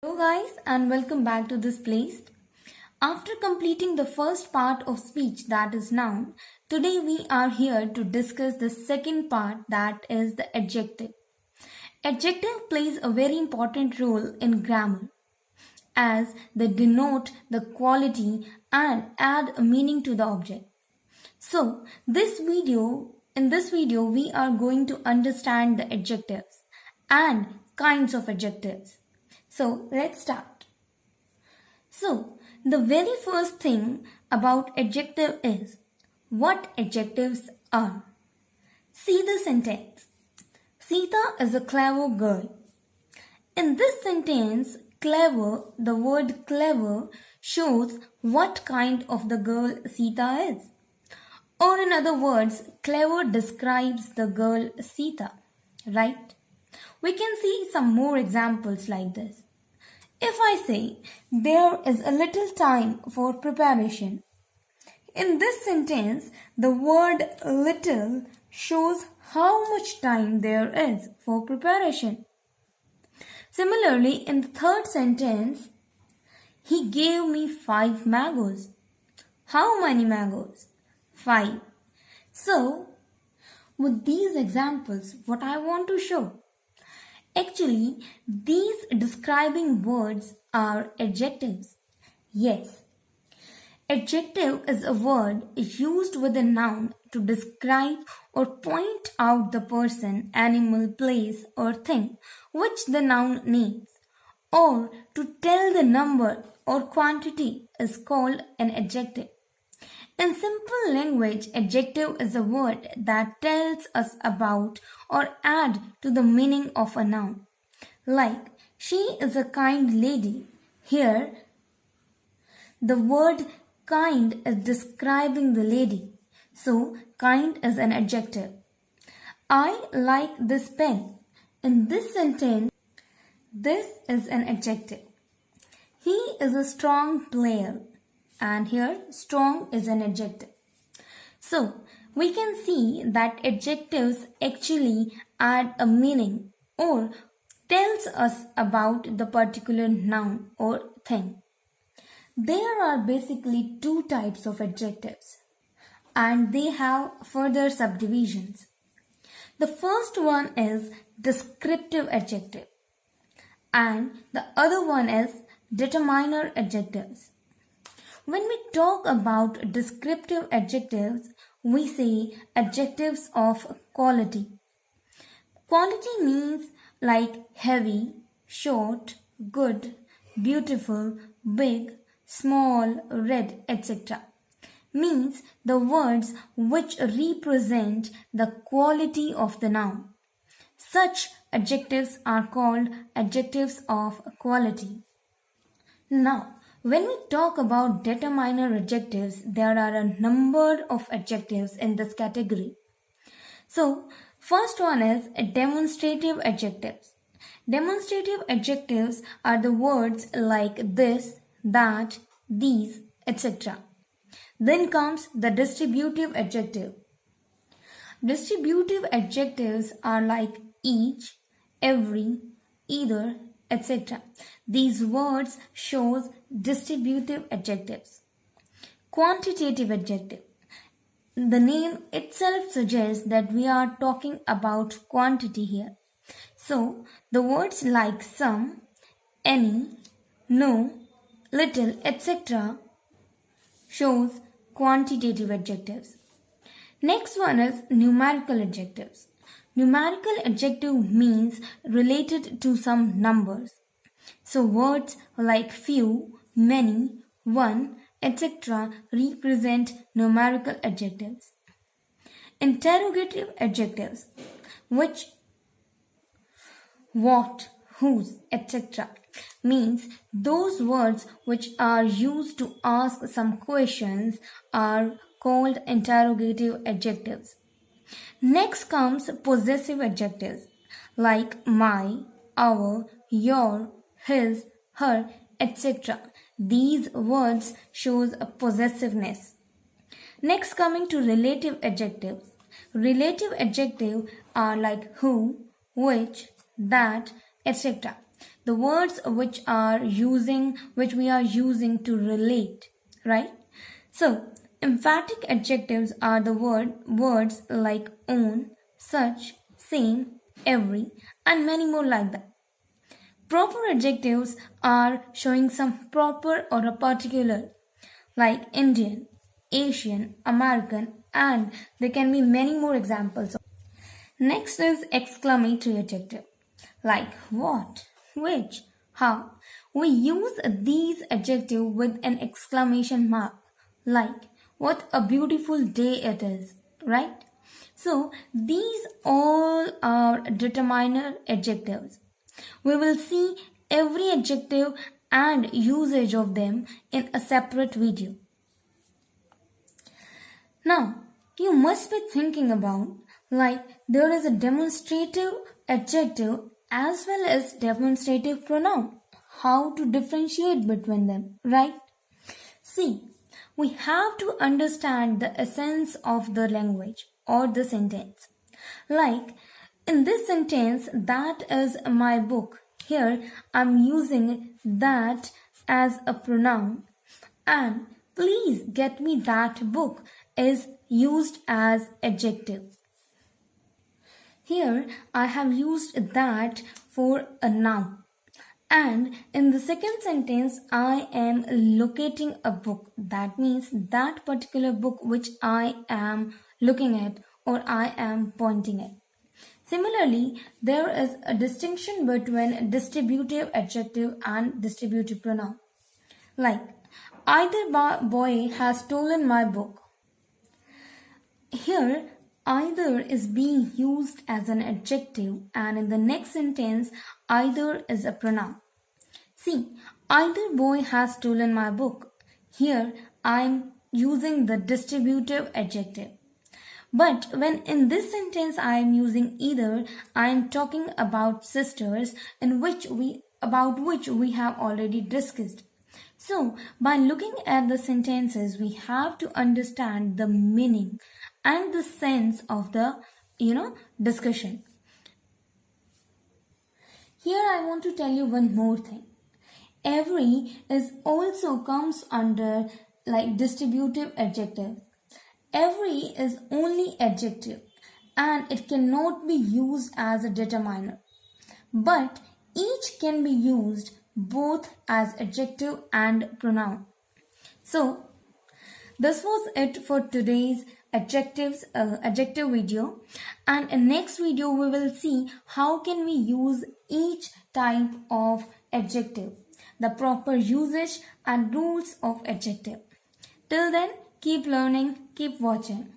Hello guys and welcome back to this place. After completing the first part of speech that is noun, today we are here to discuss the second part that is the adjective. Adjective plays a very important role in grammar as they denote the quality and add a meaning to the object. So, in this video we are going to understand the adjectives and kinds of adjectives. So, let's start. So, the very first thing about adjective is what adjectives are. See the sentence. Sita is a clever girl. In this sentence, clever, the word clever shows what kind of the girl Sita is. Or in other words, clever describes the girl Sita, right? We can see some more examples like this. If I say, there is a little time for preparation. In this sentence, the word little shows how much time there is for preparation. Similarly, in the third sentence, he gave me 5 mangoes. How many mangoes? 5. So, with these examples, what I want to show? Actually, these describing words are adjectives. Yes, adjective is a word used with a noun to describe or point out the person, animal, place, or thing which the noun names, or to tell the number or quantity is called an adjective. In simple language, adjective is a word that tells us about or add to the meaning of a noun. Like, she is a kind lady. Here, the word kind is describing the lady. So, kind is an adjective. I like this pen. In this sentence, this is an adjective. He is a strong player. And here strong is an adjective. So we can see that adjectives actually add a meaning or tells us about the particular noun or thing. There are basically two types of adjectives and they have further subdivisions. The first one is descriptive adjective and the other one is determiner adjectives. When we talk about descriptive adjectives, we say adjectives of quality. Quality means like heavy, short, good, beautiful, big, small, red, etc. Means the words which represent the quality of the noun. Such adjectives are called adjectives of quality. Now, when we talk about determiner adjectives, there are a number of adjectives in this category. So, first one is demonstrative adjectives. Demonstrative adjectives are the words like this, that, these, etc. Then comes the distributive adjective. Distributive adjectives are like each, every, either, etc. These words shows distributive adjectives. Quantitative adjective. The name itself suggests that we are talking about quantity here. So, the words like some, any, no, little, etc. shows quantitative adjectives. Next one is numerical adjectives. Numerical adjective means related to some numbers. So words like few, many, one, etc. represent numerical adjectives. Interrogative adjectives, which, what, whose, etc. means those words which are used to ask some questions are called interrogative adjectives. Next comes possessive adjectives like my, our, your, his, her, etc. These words shows a possessiveness. Next coming to relative adjectives. Relative adjectives are like who, which, that, etc. the words which we are using to relate, right? So, emphatic adjectives are the words like own, such, same, every, and many more like that. Proper adjectives are showing some proper or a particular, like Indian, Asian, American, and there can be many more examples. Next is exclamatory adjective, like what, which, how. We use these adjectives with an exclamation mark, like what a beautiful day it is, right? So these all are determiner adjectives. We will see every adjective and usage of them in a separate video. Now, you must be thinking about like there is a demonstrative adjective as well as demonstrative pronoun. How to differentiate between them, right? See, we have to understand the essence of the language or the sentence. Like in this sentence, that is my book. Here I'm using that as a pronoun, and please get me that book is used as adjective. Here I have used that for a noun. And in the second sentence, I am locating a book. That means that particular book which I am looking at or I am pointing at. Similarly, there is a distinction between distributive adjective and distributive pronoun. Like, either boy has stolen my book. Here, either is being used as an adjective, and in the next sentence, either is a pronoun. See, either boy has stolen my book. Here, I am using the distributive adjective. But when in this sentence I am using either, I am talking about sisters about which we have already discussed. So by looking at the sentences, we have to understand the meaning and the sense of the discussion. Here I want to tell you one more thing. Every is also comes under like distributive adjective. Every is only adjective and it cannot be used as a determiner. But each can be used both as adjective and pronoun. So this was it for today's adjective video, and in next video we will see how can we use each type of adjective, the proper usage and rules of adjective. Till then, keep learning, keep watching.